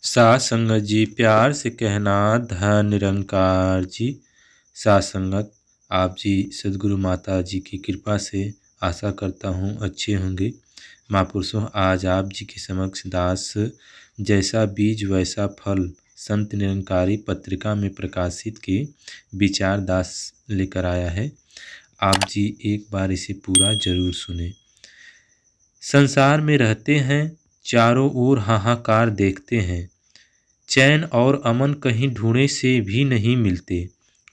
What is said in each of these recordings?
साथ संगत जी, प्यार से कहना धन निरंकार जी। साथ संगत, आप जी सद्गुरु माता जी की कृपा से आशा करता हूँ अच्छे होंगे। महापुरुषों, आज आप जी के समक्ष दास जैसा बीज वैसा फल संत निरंकारी पत्रिका में प्रकाशित के विचार दास लेकर आया है। आप जी एक बार इसे पूरा जरूर सुने। संसार में रहते हैं, चारों ओर हाहाकार देखते हैं, चैन और अमन कहीं ढूंढने से भी नहीं मिलते।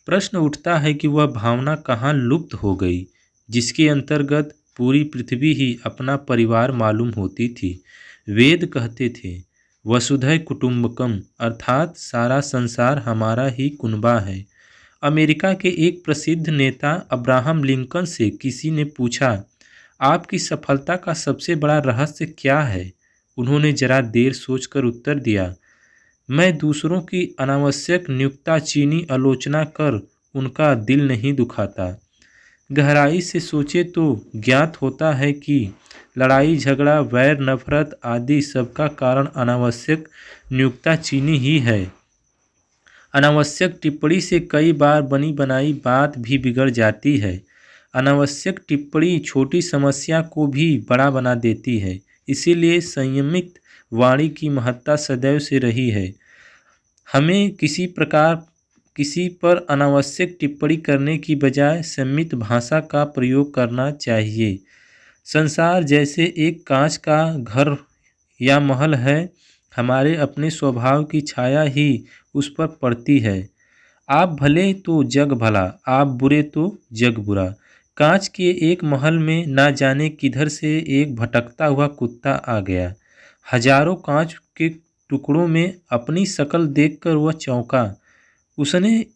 प्रश्न उठता है कि वह भावना कहाँ लुप्त हो गई, जिसके अंतर्गत पूरी पृथ्वी ही अपना परिवार मालूम होती थी। वेद कहते थे वसुधैव कुटुंबकम, अर्थात सारा संसार हमारा ही कुनबा है। अमेरिका के एक प्रसिद्ध नेता अब्राहम लिंकन से किसी ने पूछा, आपकी सफलता का सबसे बड़ा रहस्य क्या है? उन्होंने जरा देर सोचकर उत्तर दिया, मैं दूसरों की अनावश्यक नुक्ताचीनी आलोचना कर उनका दिल नहीं दुखाता। गहराई से सोचे तो ज्ञात होता है कि लड़ाई झगड़ा वैर नफरत आदि सबका कारण अनावश्यक नुक्ताचीनी ही है। अनावश्यक टिप्पणी से कई बार बनी बनाई बात भी बिगड़ जाती है। अनावश्यक टिप्पणी छोटी समस्या को भी बड़ा बना देती है। इसीलिए संयमित वाणी की महत्ता सदैव से रही है। हमें किसी पर अनावश्यक टिप्पणी करने की बजाय संयमित भाषा का प्रयोग करना चाहिए। संसार जैसे एक कांच का घर या महल है, हमारे अपने स्वभाव की छाया ही उस पर पड़ती है। आप भले तो जग भला, आप बुरे तो जग बुरा। कांच के एक महल में ना जाने किधर से एक भटकता हुआ कुत्ता आ गया। हजारों कांच के टुकड़ों में अपनी शक्ल देखकर वह चौंका। उसने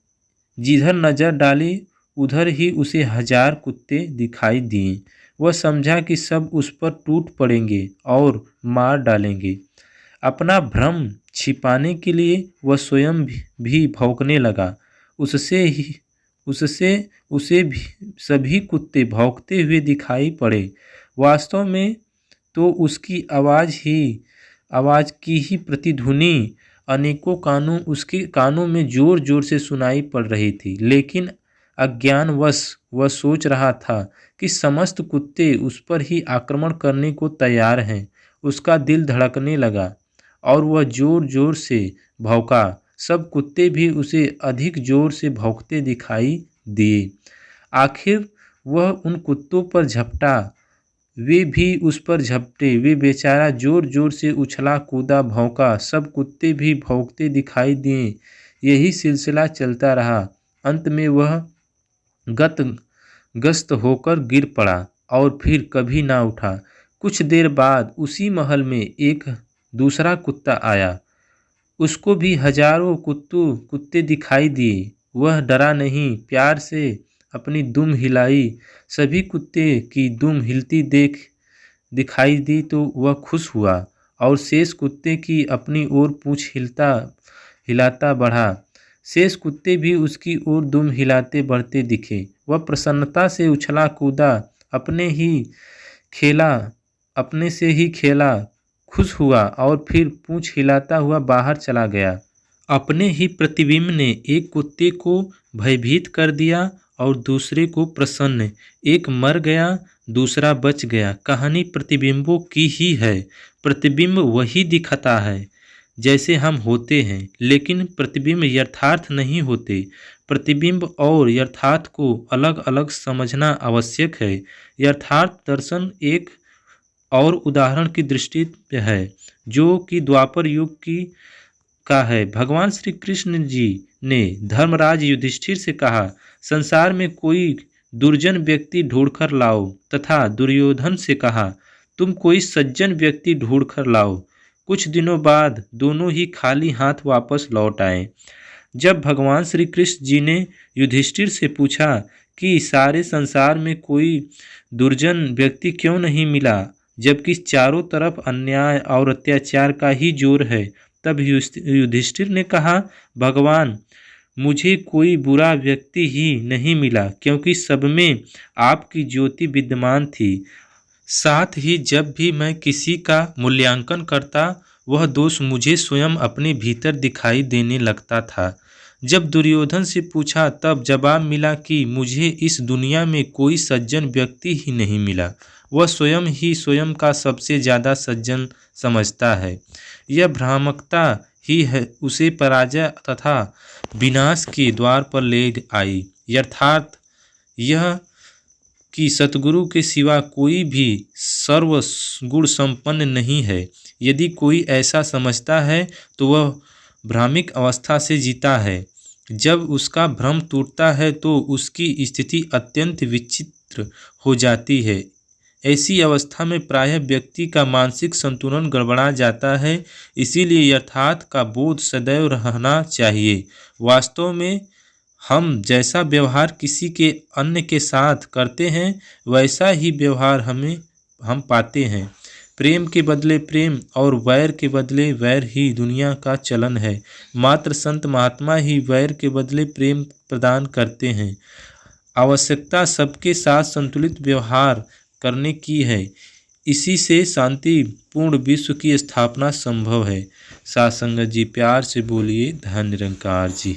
जिधर नजर डाली उधर ही उसे हजार कुत्ते दिखाई दिए। वह समझा कि सब उस पर टूट पड़ेंगे और मार डालेंगे। अपना भ्रम छिपाने के लिए वह स्वयं भी भौंकने लगा। उससे उसे भी सभी कुत्ते भौंकते हुए दिखाई पड़े। वास्तव में तो उसकी आवाज़ की ही प्रतिध्वनि अनेकों उसके कानों में जोर जोर से सुनाई पड़ रही थी। लेकिन अज्ञानवश वह सोच रहा था कि समस्त कुत्ते उस पर ही आक्रमण करने को तैयार हैं। उसका दिल धड़कने लगा और वह जोर जोर से भौंका। सब कुत्ते भी उसे अधिक जोर से भौंकते दिखाई दिए। आखिर वह उन कुत्तों पर झपटा, वे भी उस पर झपटे। वे बेचारा जोर जोर से उछला कूदा भौंका, सब कुत्ते भी भौंकते दिखाई दिए। यही सिलसिला चलता रहा। अंत में वह गस्त होकर गिर पड़ा और फिर कभी ना उठा। कुछ देर बाद उसी महल में एक दूसरा कुत्ता आया। उसको भी हजारों कुत्ते दिखाई दिए। वह डरा नहीं, प्यार से अपनी दुम हिलाई। सभी कुत्ते की दुम हिलती दिखाई दी तो वह खुश हुआ और शेष कुत्ते की अपनी ओर पूंछ हिलाता बढ़ा। शेष कुत्ते भी उसकी ओर दुम हिलाते बढ़ते दिखे। वह प्रसन्नता से उछला कूदा, अपने से ही खेला, खुश हुआ और फिर पूंछ हिलाता हुआ बाहर चला गया। अपने ही प्रतिबिंब ने एक कुत्ते को भयभीत कर दिया और दूसरे को प्रसन्न। एक मर गया, दूसरा बच गया। कहानी प्रतिबिंबों की ही है। प्रतिबिंब वही दिखता है जैसे हम होते हैं, लेकिन प्रतिबिंब यथार्थ नहीं होते। प्रतिबिंब और यथार्थ को अलग अलग समझना आवश्यक है। यथार्थ दर्शन एक और उदाहरण की दृष्टि है, जो कि द्वापर युग का है। भगवान श्री कृष्ण जी ने धर्मराज युधिष्ठिर से कहा, संसार में कोई दुर्जन व्यक्ति ढूंढकर लाओ, तथा दुर्योधन से कहा, तुम कोई सज्जन व्यक्ति ढूंढकर लाओ। कुछ दिनों बाद दोनों ही खाली हाथ वापस लौट आए। जब भगवान श्री कृष्ण जी ने युधिष्ठिर से पूछा कि सारे संसार में कोई दुर्जन व्यक्ति क्यों नहीं मिला, जबकि चारों तरफ अन्याय और अत्याचार का ही जोर है, तब युधिष्ठिर ने कहा, भगवान, मुझे कोई बुरा व्यक्ति ही नहीं मिला, क्योंकि सब में आपकी ज्योति विद्यमान थी। साथ ही जब भी मैं किसी का मूल्यांकन करता, वह दोष मुझे स्वयं अपने भीतर दिखाई देने लगता था। जब दुर्योधन से पूछा तब जवाब मिला कि मुझे इस दुनिया में कोई सज्जन व्यक्ति ही नहीं मिला। वह स्वयं ही स्वयं का सबसे ज़्यादा सज्जन समझता है। यह भ्रामकता ही है उसे पराजय तथा विनाश के द्वार पर ले आई। यथार्थ यह कि सतगुरु के सिवा कोई भी सर्वगुण संपन्न नहीं है। यदि कोई ऐसा समझता है तो वह भ्रामिक अवस्था से जीता है। जब उसका भ्रम टूटता है तो उसकी स्थिति अत्यंत विचित्र हो जाती है। ऐसी अवस्था में प्रायः व्यक्ति का मानसिक संतुलन गड़बड़ा जाता है। इसीलिए यथार्थ का बोध सदैव रहना चाहिए। वास्तव में हम जैसा व्यवहार किसी के अन्य के साथ करते हैं वैसा ही व्यवहार हम पाते हैं। प्रेम के बदले प्रेम और वैर के बदले वैर ही दुनिया का चलन है। मात्र संत महात्मा ही वैर के बदले प्रेम प्रदान करते हैं। आवश्यकता सबके साथ संतुलित व्यवहार करने की है। इसी से शांतिपूर्ण विश्व की स्थापना संभव है। साथ संगत जी, प्यार से बोलिए धन निरंकार जी।